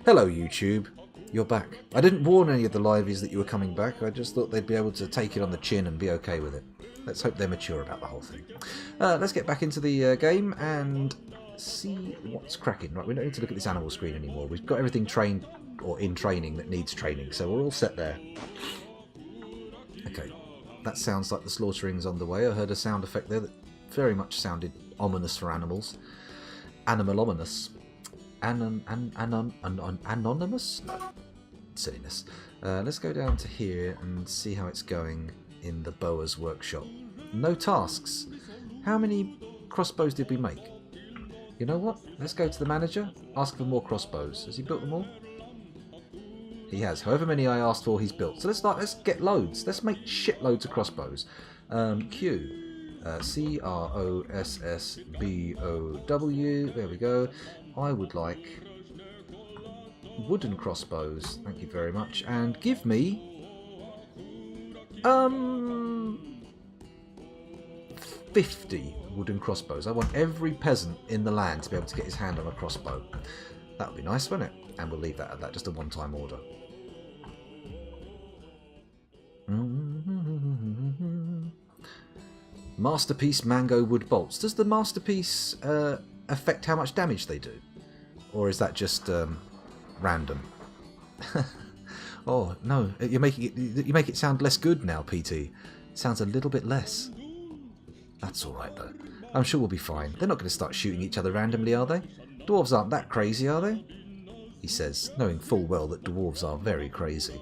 Hello YouTube, you're back. I didn't warn any of the liveys that you were coming back, I just thought they'd be able to take it on the chin and be okay with it. Let's hope they're mature about the whole thing. Let's get back into the game and see what's cracking. Right, we don't need to look at this animal screen anymore. We've got everything trained, or in training, that needs training, so we're all set there. Okay, that sounds like the slaughterings on the way. I heard a sound effect there that very much sounded ominous for animals. Animal ominous. Anonymous? No. Silliness. Let's go down to here and see how it's going in the Boa's workshop. No tasks. How many crossbows did we make? You know what? Let's go to the manager, ask for more crossbows. Has he built them all? He has. However many I asked for, he's built. So let's get loads. Let's make shitloads of crossbows. Q. CROSSBOW. There we go. I would like wooden crossbows. Thank you very much. And give me 50 wooden crossbows. I want every peasant in the land to be able to get his hand on a crossbow. That would be nice, wouldn't it? And we'll leave that at that. Just a one-time order. Masterpiece mango wood bolts. Does the masterpiece affect how much damage they do? Or is that just random? Oh, no. You make it sound less good now, PT. It sounds a little bit less. That's alright, though. I'm sure we'll be fine. They're not going to start shooting each other randomly, are they? Dwarves aren't that crazy, are they? He says, knowing full well that dwarves are very crazy.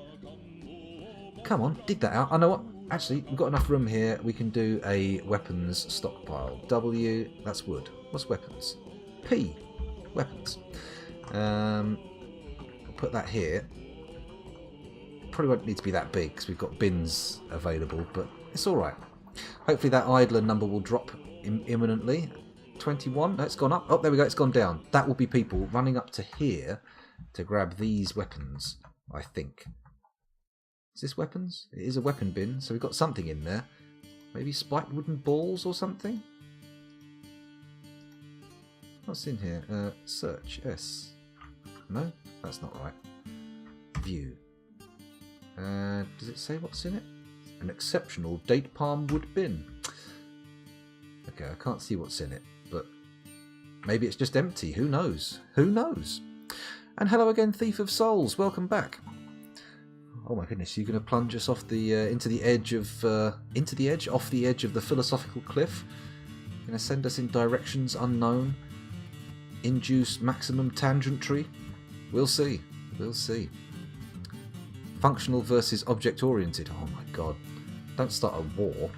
Come on, dig that out. I know what. Actually, we've got enough room here. We can do a weapons stockpile. W, that's wood. What's weapons? P, weapons. We'll put that here. Probably won't need to be that big because we've got bins available, but it's alright. Hopefully that idler number will drop imminently. 21, no, it's gone up. Oh, there we go, it's gone down. That will be people running up to here to grab these weapons, I think. Is this weapons? It is a weapon bin, so we've got something in there. Maybe spiked wooden balls or something? What's in here? Search, S. No, that's not right. View. Does it say what's in it? An exceptional date palm wood bin. Okay, I can't see what's in it, but maybe it's just empty. Who knows? Who knows? And hello again, Thief of Souls. Welcome back. Oh my goodness, you're going to plunge us off the off the edge of the philosophical cliff? You're going to send us in directions unknown? Induce maximum tangentry? We'll see. We'll see. Functional versus object-oriented. Oh my god. Don't start a war.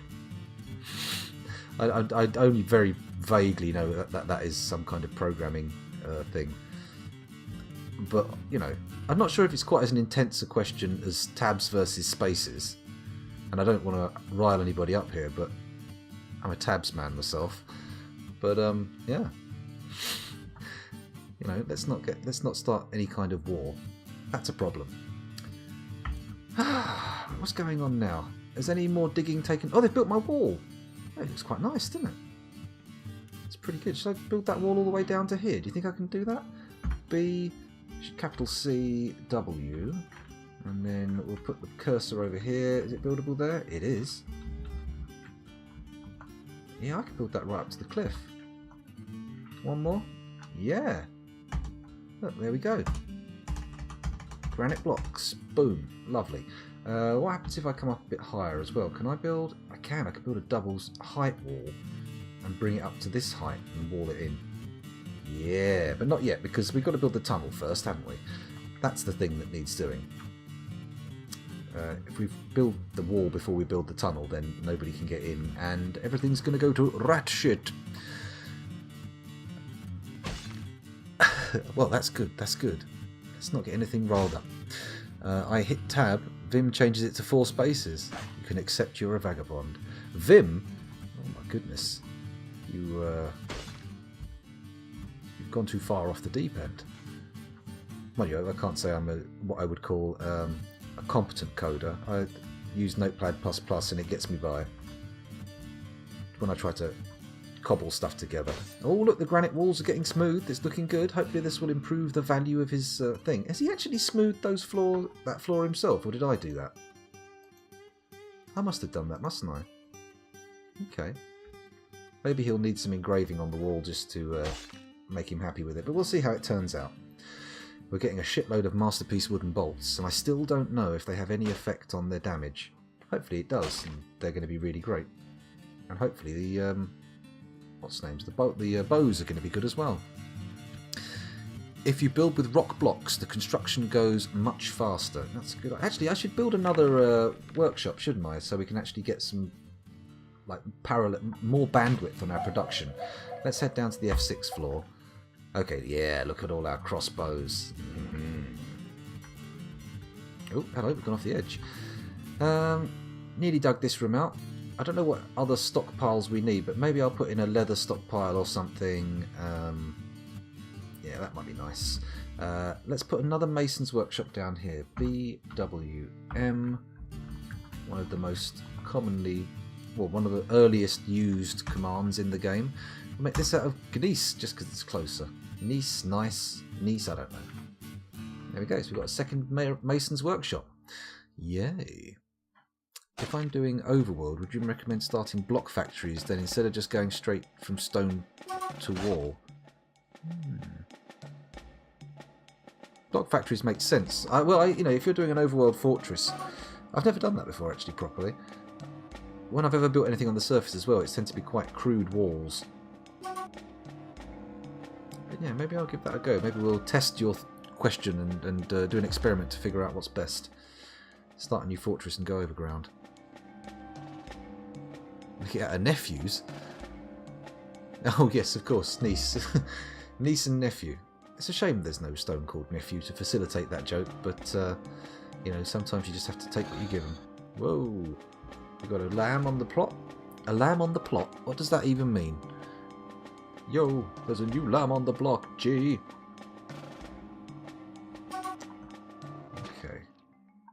I only very vaguely know that is some kind of programming thing. But, you know, I'm not sure if it's quite as an intense a question as tabs versus spaces. And I don't want to rile anybody up here, but I'm a tabs man myself. But, yeah. You know, let's not start any kind of war. That's a problem. What's going on now? Has any more digging taken... Oh, they've built my wall! Oh, it looks quite nice, doesn't it? It's pretty good. Should I build that wall all the way down to here? Do you think I can do that? B... capital C, W, and then we'll put the cursor over here. Is it buildable there? It is. Yeah, I can build that right up to the cliff. One more. Yeah. Look, there we go. Granite blocks. Boom. Lovely. What happens if I come up a bit higher as well? Can I build? I can. I can build a double height wall and bring it up to this height and wall it in. Yeah, but not yet, because we've got to build the tunnel first, haven't we? That's the thing that needs doing. If we build the wall before we build the tunnel, then nobody can get in, and everything's going to go to rat shit. Well, that's good, that's good. Let's not get anything rolled up. I hit tab, Vim changes it to 4 spaces. You can accept you're a vagabond. Vim? Oh my goodness. You've gone too far off the deep end. Mind you, I can't say I'm what I would call a competent coder. I use Notepad++ and it gets me by. When I try to cobble stuff together. Oh, look, the granite walls are getting smooth. It's looking good. Hopefully this will improve the value of his thing. Has he actually smoothed that floor himself, or did I do that? I must have done that, mustn't I? Okay. Maybe he'll need some engraving on the wall just to make him happy with it, but we'll see how it turns out. We're getting a shitload of masterpiece wooden bolts, and I still don't know if they have any effect on their damage. Hopefully it does, and they're going to be really great. And hopefully the what's names? The bows are going to be good as well. If you build with rock blocks, the construction goes much faster. That's good. Actually, I should build another workshop, shouldn't I? So we can actually get some more bandwidth on our production. Let's head down to the F6 floor. Okay, yeah, look at all our crossbows. Oh, hello, we've gone off the edge. Nearly dug this room out. I don't know what other stockpiles we need, but maybe I'll put in a leather stockpile or something. Yeah, that might be nice. Let's put another mason's workshop down here. BWM, one of the most commonly, well, one of the earliest used commands in the game. We'll make this out of gneiss just because it's closer. Gneiss, nice. Gneiss, I don't know. There we go. So we've got a second mason's workshop. Yay. If I'm doing overworld, would you recommend starting block factories then instead of just going straight from stone to wall? Block factories make sense. You know, if you're doing an overworld fortress, I've never done that before actually properly. When I've ever built anything on the surface as well, it's tend to be quite crude walls. But yeah, maybe I'll give that a go. Maybe we'll test your question and do an experiment to figure out what's best. Start a new fortress and go overground. Looking at her nephews. Oh yes, of course, niece. Niece and nephew. It's a shame there's no stone called nephew to facilitate that joke, but you know, sometimes you just have to take what you give them. Whoa. We've got a lamb on the plot. A lamb on the plot? What does that even mean? Yo, there's a new lamb on the block, G. Okay.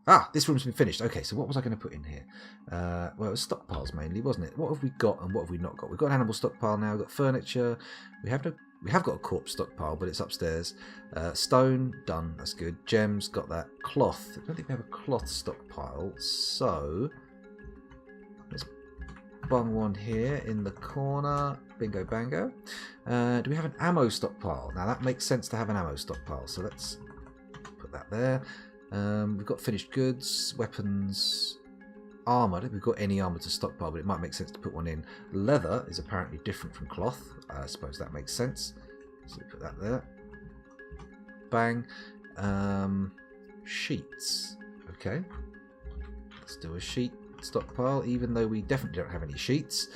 Ah, this room's been finished. Okay, so what was I going to put in here? Well, it was stockpiles mainly, wasn't it? What have we got and what have we not got? We've got an animal stockpile now. We've got furniture. We have got a corpse stockpile, but it's upstairs. Stone, done. That's good. Gems, got that. Cloth. I don't think we have a cloth stockpile, so let's bung one here in the corner. Bingo bango. Do we have an ammo stockpile? Now that makes sense to have an ammo stockpile, so let's put that there. We've got finished goods, weapons, armour. I don't think we've got any armour to stockpile, but it might make sense to put one in. Leather is apparently different from cloth. I suppose that makes sense. So we put that there. Bang. Sheets. Okay. Let's do a sheet stockpile, even though we definitely don't have any sheets.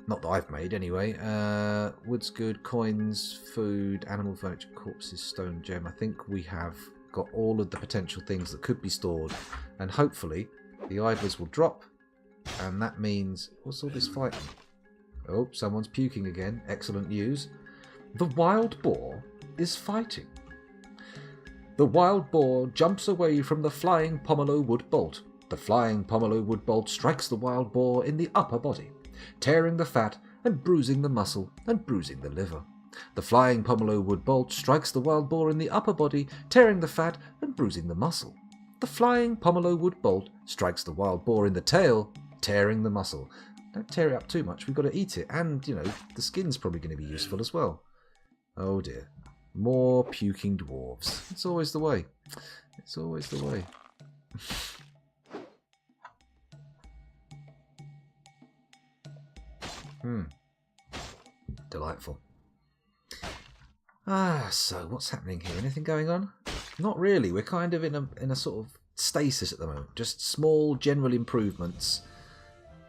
Not that I've made, anyway. Wood's good, coins, food, animal furniture, corpses, stone, gem. I think we have got all of the potential things that could be stored. And hopefully, the idlers will drop. And that means... What's all this fighting? Oh, someone's puking again. Excellent news. The wild boar is fighting. The wild boar jumps away from the flying pomelo wood bolt. The flying pomelo wood bolt strikes the wild boar in the upper body, tearing the fat and bruising the muscle and bruising the liver. The flying pomelo wood bolt strikes the wild boar in the upper body, tearing the fat and bruising the muscle. The flying pomelo wood bolt strikes the wild boar in the tail, tearing the muscle. Don't tear it up too much, we've got to eat it, and, you know, the skin's probably going to be useful as well. Oh dear. More puking dwarves. It's always the way. It's always the way. Delightful. So what's happening here? Anything going on? Not really. We're kind of in a sort of stasis at the moment. Just small general improvements.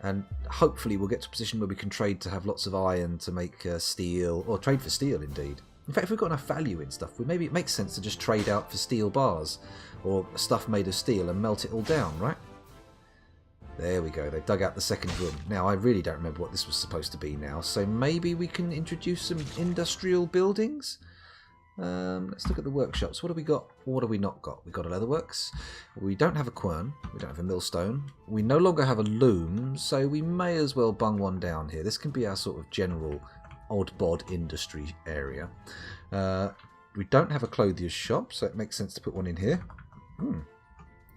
And hopefully we'll get to a position where we can trade to have lots of iron to make steel, or trade for steel indeed. In fact, if we've got enough value in stuff, maybe it makes sense to just trade out for steel bars, or stuff made of steel and melt it all down, right? There we go, they've dug out the second room. Now, I really don't remember what this was supposed to be now, so maybe we can introduce some industrial buildings? Let's look at the workshops. What have we got? What have we not got? We've got a leatherworks. We don't have a quern. We don't have a millstone. We no longer have a loom, so we may as well bung one down here. This can be our sort of general odd bod industry area. We don't have a clothier's shop, so it makes sense to put one in here.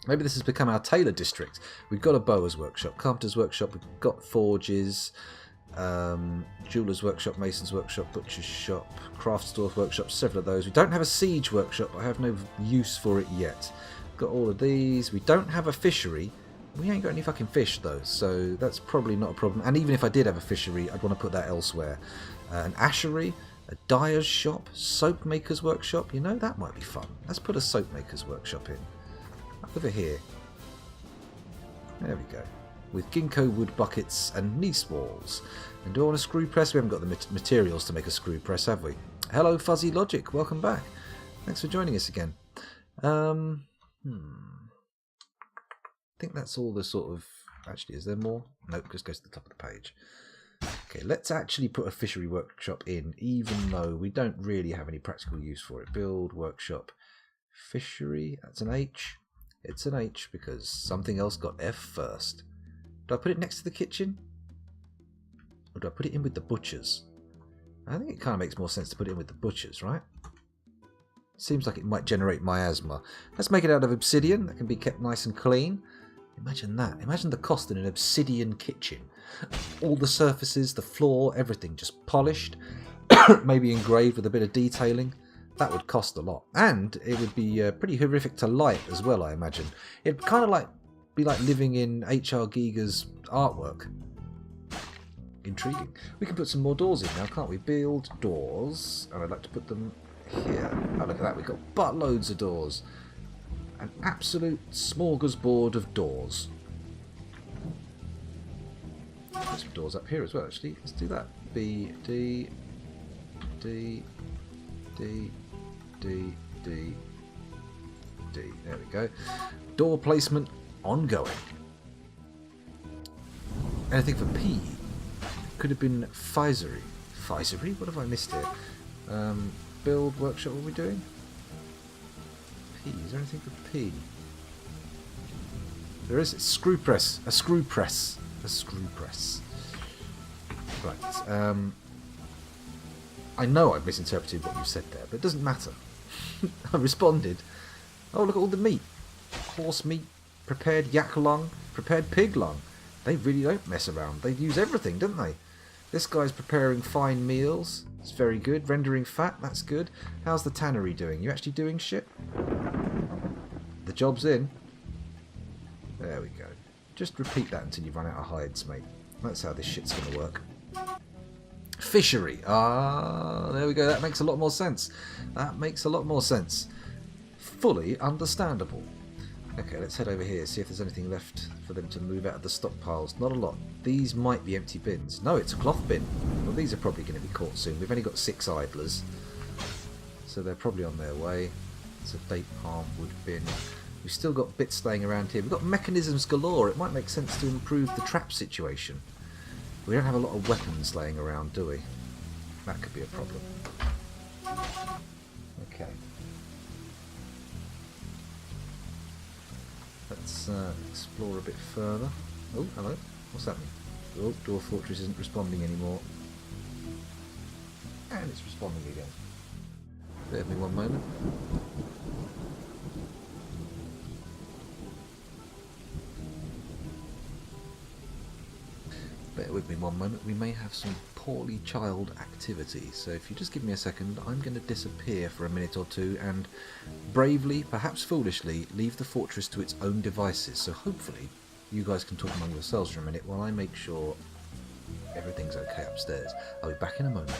Maybe this has become our tailor district. We've got a bower's workshop, carpenter's workshop, we've got forges, jeweller's workshop, mason's workshop, butcher's shop, craft store workshop, several of those. We don't have a siege workshop. I have no use for it yet. Got all of these. We don't have a fishery. We ain't got any fucking fish though, so that's probably not a problem. And even if I did have a fishery, I'd want to put that elsewhere. An ashery, a dyer's shop, soap maker's workshop. You know, that might be fun. Let's put a soap maker's workshop in. Up over here. There we go. With ginkgo wood buckets and gneiss walls. And do I want a screw press? We haven't got the materials to make a screw press, have we? Hello, Fuzzy Logic. Welcome back. Thanks for joining us again. I think that's all the sort of... Actually, is there more? Nope, just goes to the top of the page. Okay, let's actually put a fishery workshop in, even though we don't really have any practical use for it. Build, workshop, fishery. That's an H. It's an H because something else got F first. Do I put it next to the kitchen? Or do I put it in with the butchers? I think it kind of makes more sense to put it in with the butchers, right? Seems like it might generate miasma. Let's make it out of obsidian. That can be kept nice and clean. Imagine that. Imagine the cost in an obsidian kitchen. All the surfaces, the floor, everything just polished. Maybe engraved with a bit of detailing. That would cost a lot. And it would be pretty horrific to light as well, I imagine. It'd kind of be like living in H.R. Giger's artwork. Intriguing. We can put some more doors in now, can't we? Build doors. And I'd like to put them here. Oh, look at that. We've got buttloads of doors. An absolute smorgasbord of doors. Put some doors up here as well, actually. Let's do that. B, D, D, D, D, D, D. There we go. Door placement ongoing. Anything for P? Could have been Fisery. Fisery? What have I missed here? Build workshop, what are we doing? P. Is there anything for P? There is. Screw press. A screw press. A screw press. Right. I know I've misinterpreted what you said there, but it doesn't matter. I responded. Oh, look at all the meat. Horse meat, prepared yak lung, prepared pig lung. They really don't mess around. They use everything, don't they? This guy's preparing fine meals. It's very good. Rendering fat, that's good. How's the tannery doing? You actually doing shit? The job's in. There we go. Just repeat that until you run out of hides, mate. That's how this shit's going to work. Fishery. Ah, there we go. That makes a lot more sense. That makes a lot more sense. Fully understandable. Okay, let's head over here, see if there's anything left for them to move out of the stockpiles. Not a lot. These might be empty bins. No, it's a cloth bin. Well, these are probably going to be caught soon. We've only got 6 idlers, so they're probably on their way. It's a date palm wood bin. We've still got bits laying around here. We've got mechanisms galore. It might make sense to improve the trap situation. We don't have a lot of weapons laying around, do we? That could be a problem. Okay. Let's explore a bit further. Oh, hello. What's happening? Oh, Dwarf Fortress isn't responding anymore. And it's responding again. Bear with me one moment. Bear with me one moment. We may have some poorly child activity. So if you just give me a second, I'm going to disappear for a minute or two and bravely, perhaps foolishly, leave the fortress to its own devices. So hopefully you guys can talk among yourselves for a minute while I make sure everything's okay upstairs. I'll be back in a moment.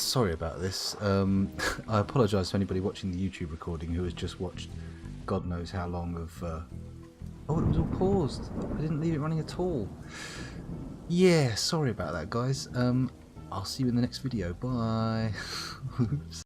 sorry about this. I apologise to anybody watching the YouTube recording who has just watched God knows how long of... Oh, it was all paused. I didn't leave it running at all. Yeah, sorry about that, guys. I'll see you in the next video. Bye. Oops.